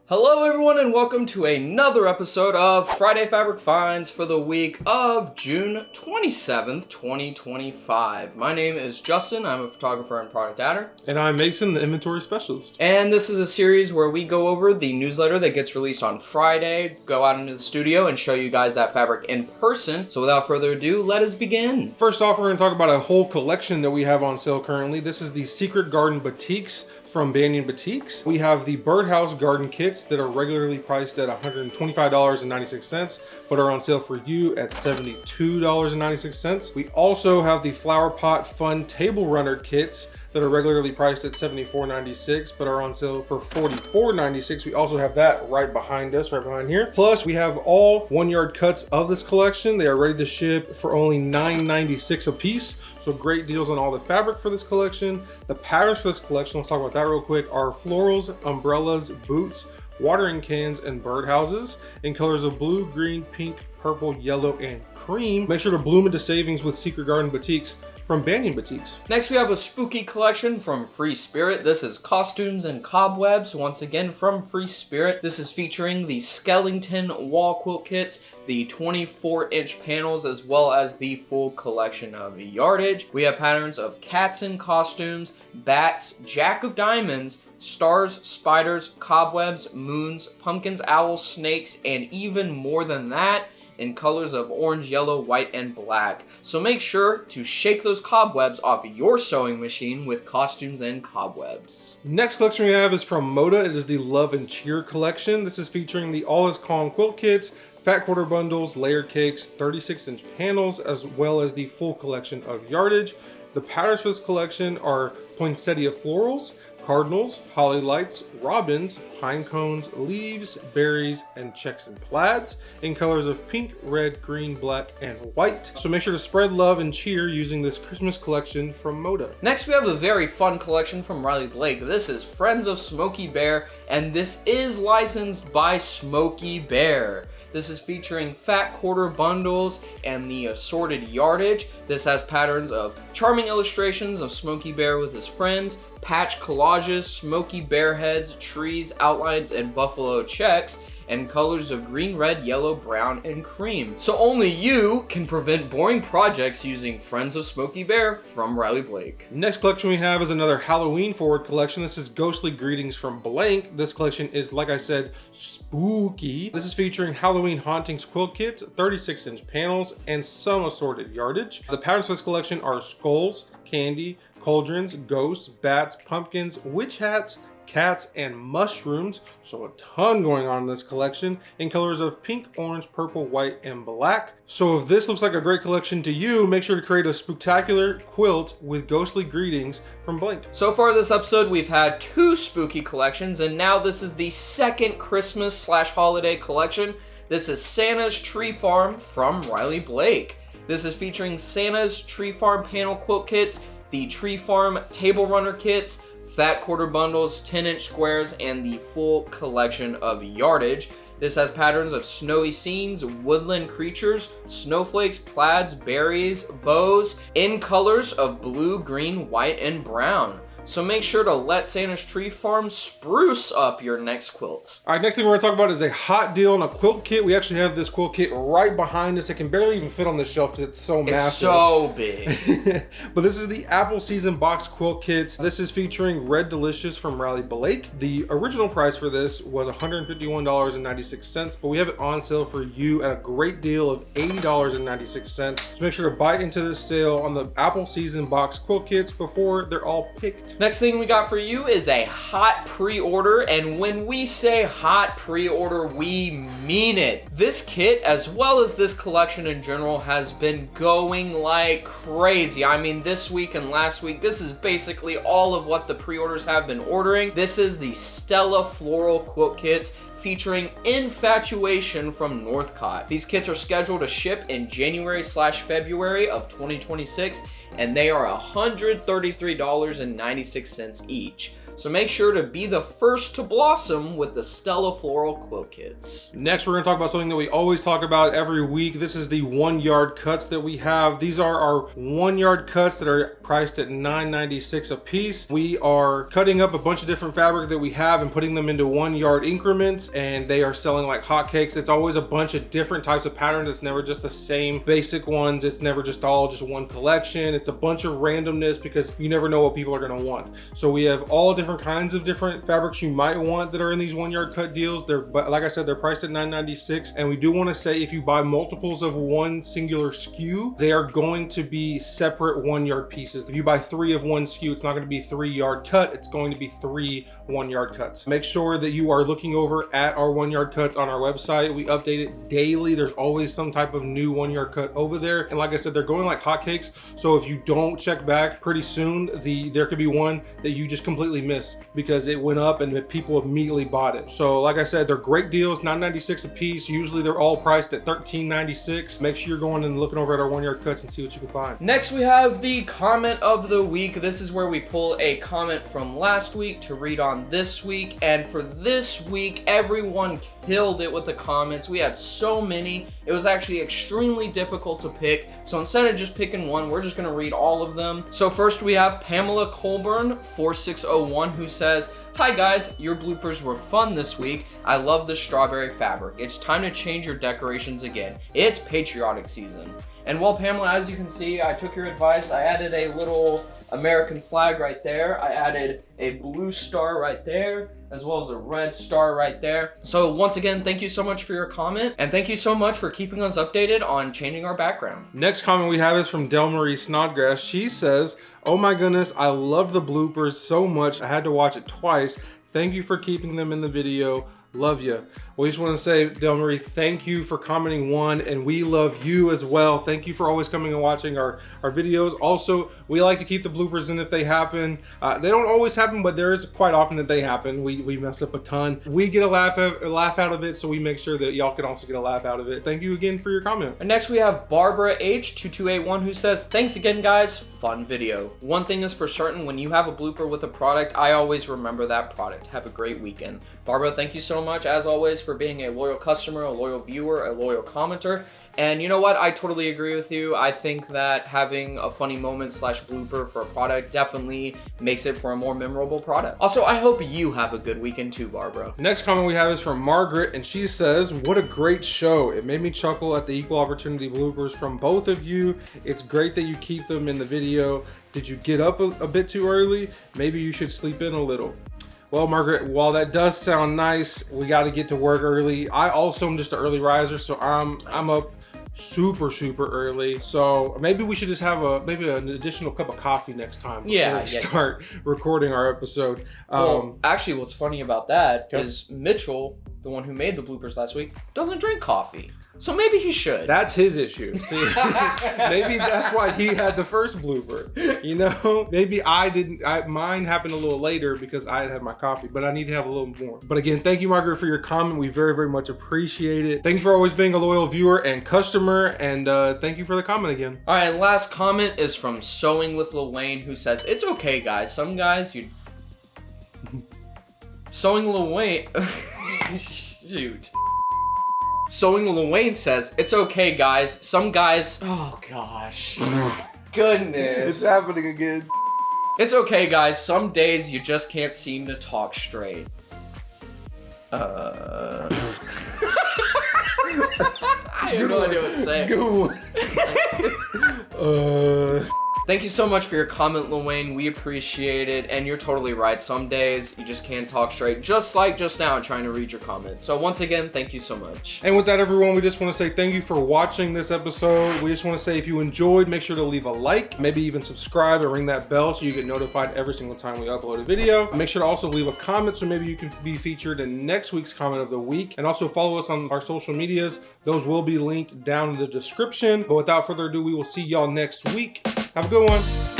Hello everyone and welcome to another episode of Friday Fabric Finds for the week of June 27th, 2025. My name is Justin, I'm a photographer and product adder. And I'm Mason, the inventory specialist. And this is a series where we go over the newsletter that gets released on Friday, go out into the studio and show you guys that fabric in person. So without further ado, let us begin. First off, we're going to talk about a whole collection that we have on sale currently. This is the Secret Garden Batiks from Banyan Batiks. We have the birdhouse garden kits that are regularly priced at $125.96, but are on sale for you at $72.96. We also have the flower pot fun table runner kits that are regularly priced at $74.96, but are on sale for $44.96. We also have that right behind us, right behind here. Plus, we have all 1 yard cuts of this collection. They are ready to ship for only $9.96 a piece. So great deals on all the fabric for this collection. The patterns for this collection, let's talk about that real quick, are florals, umbrellas, boots, watering cans, and birdhouses in colors of blue, green, pink, purple, yellow, and cream. Make sure to bloom into savings with Secret Garden Batiks from Banyan Batiks. Next we have a spooky collection from Free Spirit. This is costumes and cobwebs, once again from Free Spirit. This is featuring the skeleton wall quilt kits, the 24-inch panels, as well as the full collection of yardage. We have patterns of cats in costumes, bats, jack of diamonds, stars, spiders, cobwebs, moons, pumpkins, owls, snakes, and even more than that, in colors of orange, yellow, white, and black. So make sure to shake those cobwebs off your sewing machine with costumes and cobwebs. Next collection we have is from Moda. It is the Love and Cheer collection. This is featuring the All Is Calm quilt kits, fat quarter bundles, layer cakes, 36-inch panels, as well as the full collection of yardage. The patterns for this collection are poinsettia florals, cardinals, holly lights, robins, pine cones, leaves, berries, and checks and plaids in colors of pink, red, green, black, and white. So make sure to spread love and cheer using this Christmas collection from Moda. Next, we have a very fun collection from Riley Blake. This is Friends of Smokey Bear, and this is licensed by Smokey Bear. This is featuring fat quarter bundles and the assorted yardage. This has patterns of charming illustrations of Smokey Bear with his friends, patch collages, Smokey Bear heads, trees, outlines, and buffalo checks, and colors of green, red, yellow, brown, and cream. So only you can prevent boring projects using Friends of Smokey Bear from Riley Blake. Next collection we have is another Halloween forward collection. This is Ghostly Greetings from Blank. This collection is, like I said, spooky. This is featuring Halloween Hauntings quilt kits, 36-inch panels, and some assorted yardage. The patterns for this collection are skulls, candy, cauldrons, ghosts, bats, pumpkins, witch hats, cats, and mushrooms. So a ton going on in this collection in colors of pink, orange, purple, white, and black. So if this looks like a great collection to you, make sure to create a spectacular quilt with Ghostly Greetings from Blank. So far this episode, we've had 2 spooky collections, and now this is the second Christmas/holiday collection. This is Santa's Tree Farm from Riley Blake. This is featuring Santa's Tree Farm panel quilt kits, the Tree Farm table runner kits, fat quarter bundles, 10-inch squares, and the full collection of yardage. This has patterns of snowy scenes, woodland creatures, snowflakes, plaids, berries, bows, in colors of blue, green, white, and brown. So make sure to let Santa's Tree Farm spruce up your next quilt. All right, next thing we're gonna talk about is a hot deal on a quilt kit. We actually have this quilt kit right behind us. It can barely even fit on this shelf because it's so massive. It's so big. But this is the Apple Season Box Quilt Kits. This is featuring Red Delicious from Riley Blake. The original price for this was $151.96, but we have it on sale for you at a great deal of $80.96. So make sure to buy into this sale on the Apple Season Box Quilt Kits before they're all picked. Next thing we got for you is a hot pre-order, and when we say hot pre-order, we mean it. This kit, as well as this collection in general, has been going like crazy. I mean, this week and last week, this is basically all of what the pre-orders have been ordering. This is the Stella floral quilt kits featuring Infatuation from Northcott. These kits are scheduled to ship in January/February of 2026, and they are $133.96 each. So make sure to be the first to blossom with the Stella floral quilt kits. Next, we're going to talk about something that we always talk about every week. This is the 1 yard cuts that we have. These are our 1 yard cuts that are priced at $9.96 a piece. We are cutting up a bunch of different fabric that we have and putting them into 1 yard increments, and they are selling like hotcakes. It's always a bunch of different types of patterns. It's never just the same basic ones. It's never just all just one collection. It's a bunch of randomness because you never know what people are going to want. So we have all different kinds of different fabrics you might want that are in these 1 yard cut deals. But like I said, they're priced at $9.96, and we do want to say if you buy multiples of one singular SKU, they are going to be separate 1 yard pieces. If you buy 3 of one SKU, it's not going to be 3 yard cut. It's going to be 3 1 yard cuts. Make sure that you are looking over at our 1 yard cuts on our website. We update it daily. There's always some type of new 1 yard cut over there, and like I said, they're going like hotcakes. So if you don't check back pretty soon, there could be one that you just completely miss because it went up and the people immediately bought it. So like I said, they're great deals, $9.96 a piece. Usually they're all priced at $13.96. Make sure you're going and looking over at our 1 yard cuts and see what you can find. Next, we have the comment of the week. This is where we pull a comment from last week to read on this week. And for this week, everyone killed it with the comments. We had so many. It was actually extremely difficult to pick. So instead of just picking one, we're just going to read all of them. So first we have Pamela Colburn 4601 who says, "Hi guys, your bloopers were fun this week. I love the strawberry fabric. It's time to change your decorations again. It's patriotic season." And well, Pamela, as you can see, I took your advice. I added a little American flag right there. I added a blue star right there, as well as a red star right there. So once again, thank you so much for your comment, and thank you so much for keeping us updated on changing our background. Next comment we have is from Delmarie Snodgrass. She says, "Oh my goodness, I love the bloopers so much. I had to watch it twice. Thank you for keeping them in the video. Love you." We just want to say, Delmarie, thank you for commenting one, and we love you as well. Thank you for always coming and watching our videos. Also, we like to keep the bloopers in if they happen. They don't always happen, but there is quite often that they happen. We mess up a ton. We get a laugh out of it, so we make sure that y'all can also get a laugh out of it. Thank you again for your comment. And next we have Barbara H2281 who says, "Thanks again, guys. Fun video. One thing is for certain, when you have a blooper with a product, I always remember that product. Have a great weekend." Barbara, thank you so much, as always, for being a loyal customer, a loyal viewer, a loyal commenter. And you know what? I totally agree with you. I think that having a funny moment / blooper for a product definitely makes it for a more memorable product. Also, I hope you have a good weekend too, Barbara. Next comment we have is from Margaret, and she says, "What a great show. It made me chuckle at the equal opportunity bloopers from both of you. It's great that you keep them in the video. Did you get up a bit too early? Maybe you should sleep in a little." Well, Margaret, while that does sound nice, we got to get to work early. I also am just an early riser, so I'm up super early. So maybe we should just have maybe an additional cup of coffee next time before we start recording our episode. Well, actually, what's funny about that is Mitchell, the one who made the bloopers last week, doesn't drink coffee. So maybe he should. That's his issue. See, maybe that's why he had the first blooper. You know, maybe I didn't. Mine happened a little later because I had my coffee, but I need to have a little more. But again, thank you, Margaret, for your comment. We very much appreciate it. Thank you for always being a loyal viewer and customer, and thank you for the comment again. All right, and last comment is from Sewing with Lil Wayne, who says, "It's okay, guys. Some guys you." Sewing Lil Wayne. Shoot. Sewing Lil Wayne says, "It's okay, guys. Some guys..." Oh, gosh. Goodness. It's happening again. "It's okay, guys. Some days you just can't seem to talk straight." I have no idea what to say. Go. Thank you so much for your comment, Lil Wayne. We appreciate it. And you're totally right. Some days you just can't talk straight, just like just now trying to read your comment. So once again, thank you so much. And with that, everyone, we just want to say thank you for watching this episode. We just want to say if you enjoyed, make sure to leave a like, maybe even subscribe and ring that bell so you get notified every single time we upload a video. Make sure to also leave a comment so maybe you can be featured in next week's comment of the week. And also follow us on our social medias. Those will be linked down in the description. But without further ado, we will see y'all next week. Have a good one.